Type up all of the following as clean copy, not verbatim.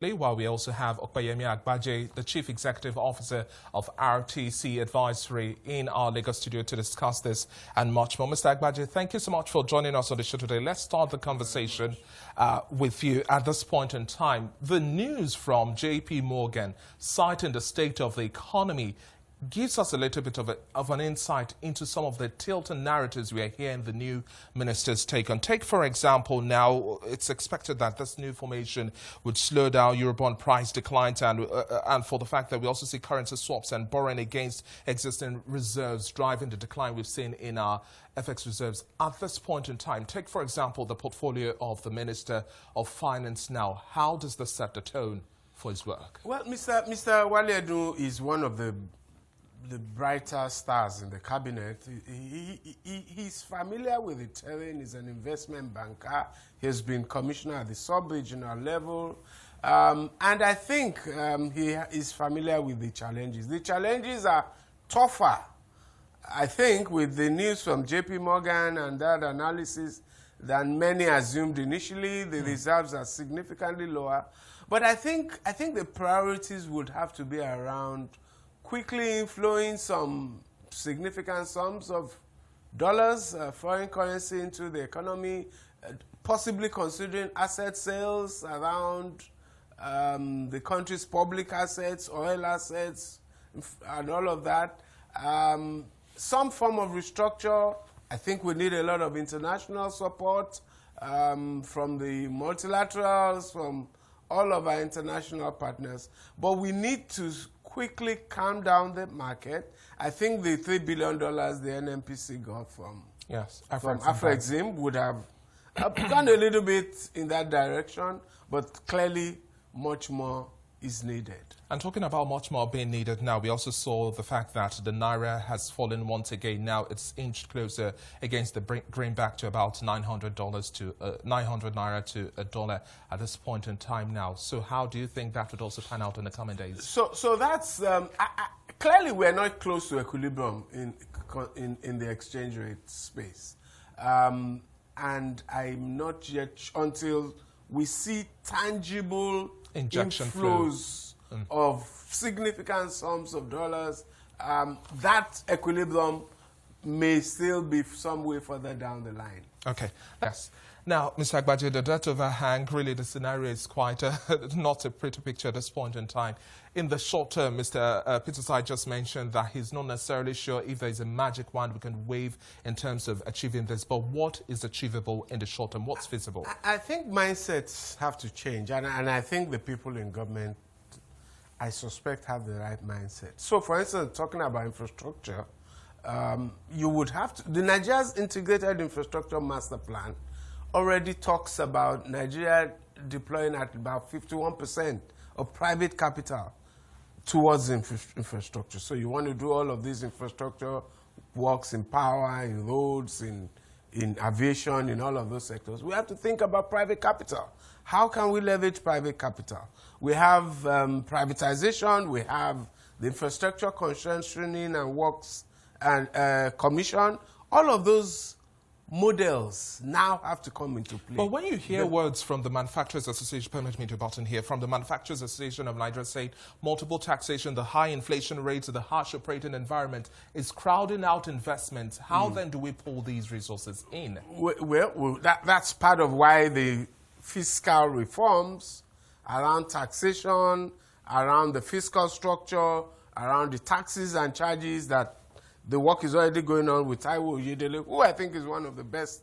While we also have Opeyemi Agbaje, the Chief Executive Officer of RTC Advisory, in our Lagos studio to discuss this and much more. Mr. Agbaje, thank you so much for joining us on the show today. Let's start the conversation with you at this point in time. The news from JP Morgan citing the state of the economy gives us a little bit of an insight into some of the tilt and narratives we are hearing the new ministers take on. Take, for example, now it's expected that this new formation would slow down Eurobond price declines and for the fact that we also see currency swaps and borrowing against existing reserves driving the decline we've seen in our FX reserves at this point in time. Take, for example, the portfolio of the Minister of Finance now. How does this set the tone for his work? Well, Mr. Waledu is one of the brighter stars in the cabinet. He's familiar with the terrain. He's an investment banker. He's been commissioner at the sub-regional level. And I think he is familiar with the challenges. The challenges are tougher, I think, with the news from JP Morgan and that analysis than many assumed initially. The reserves are significantly lower. But I think the priorities would have to be around quickly inflowing some significant sums of dollars, foreign currency into the economy, possibly considering asset sales around the country's public assets, oil assets, and all of that. Some form of restructure. I think we need a lot of international support from the multilaterals, from all of our international partners. But we need to quickly calm down the market. I think the $3 billion the NMPC got from Afrexim would have gone a little bit in that direction, but clearly much more is needed. And talking about much more being needed now, we also saw the fact that the Naira has fallen once again. Now it's inched closer against the greenback to about $900 to 900 Naira to a dollar at this point in time now. So how do you think that would also pan out in the coming days? So that's clearly we're not close to equilibrium in the exchange rate space, and I'm not yet until we see tangible injection inflows of significant sums of dollars. That equilibrium may still be some way further down the line. Okay, yes. Now, Mr. Agbaje, the debt overhang, really the scenario is quite not a pretty picture at this point in time. In the short term, Mr. Peter just mentioned that he's not necessarily sure if there's a magic wand we can wave in terms of achieving this, but what is achievable in the short term? What's feasible? I think mindsets have to change, and I think the people in government, I suspect, have the right mindset. So, for instance, talking about infrastructure, you would have to, the Nigeria's Integrated Infrastructure Master Plan already talks about Nigeria deploying at about 51% of private capital towards infrastructure. So you want to do all of these infrastructure works in power, in roads, in aviation, in all of those sectors. We have to think about private capital. How can we leverage private capital? We have privatization, we have the Infrastructure Constraint and Works and Commission. All of those models now have to come into play. But when you hear words from the Manufacturers Association, permit me to button here, from the Manufacturers Association of Nigeria saying multiple taxation, the high inflation rates, the harsh operating environment is crowding out investments, how then do we pull these resources in? Well, that's part of why the fiscal reforms around taxation, around the fiscal structure, around the taxes and charges that the work is already going on with Taiwo Oyedele, who I think is one of the best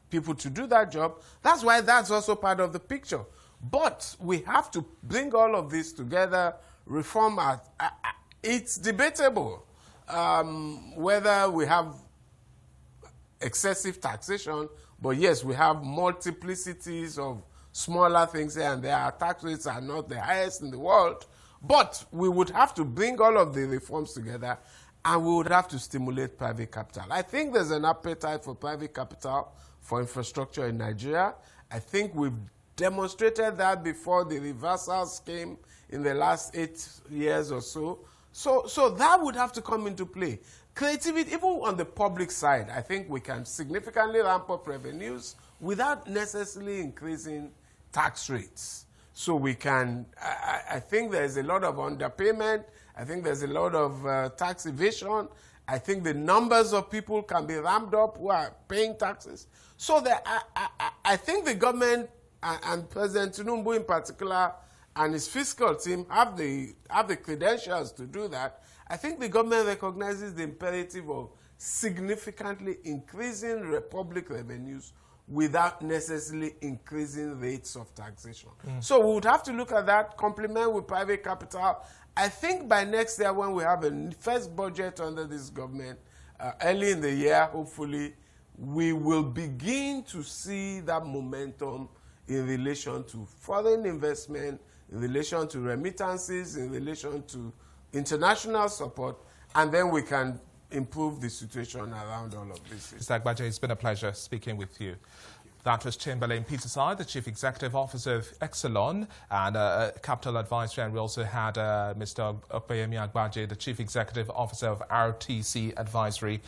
people to do that job. That's why that's also part of the picture. But we have to bring all of this together, reform. It's debatable whether we have excessive taxation, but yes, we have multiplicities of smaller things here and there. Our tax rates are not the highest in the world, but we would have to bring all of the reforms together, and we would have to stimulate private capital. I think there's an appetite for private capital for infrastructure in Nigeria. I think we've demonstrated that before the reversals came in the last 8 years or so. So that would have to come into play. Creativity, even on the public side, I think we can significantly ramp up revenues without necessarily increasing tax rates. so we can, I think there's a lot of underpayment. I think there's a lot of tax evasion. I think the numbers of people can be ramped up who are paying taxes. So that I think the government and President Tinubu in particular and his fiscal team have the credentials to do that. I think the government recognizes the imperative of significantly increasing public revenues without necessarily increasing rates of taxation. So we would have to look at that, complement with private capital. I think by next year, when we have a first budget under this government, early in the year, hopefully, we will begin to see that momentum in relation to foreign investment, in relation to remittances, in relation to international support, and then we can improve the situation around all of this. Mr. Agbaje, it's been a pleasure speaking with you. That was Chamberlain Peterside, the Chief Executive Officer of Exelon and Capital Advisory, and we also had Mr. Opeyemi Agbaje, the Chief Executive Officer of RTC Advisory.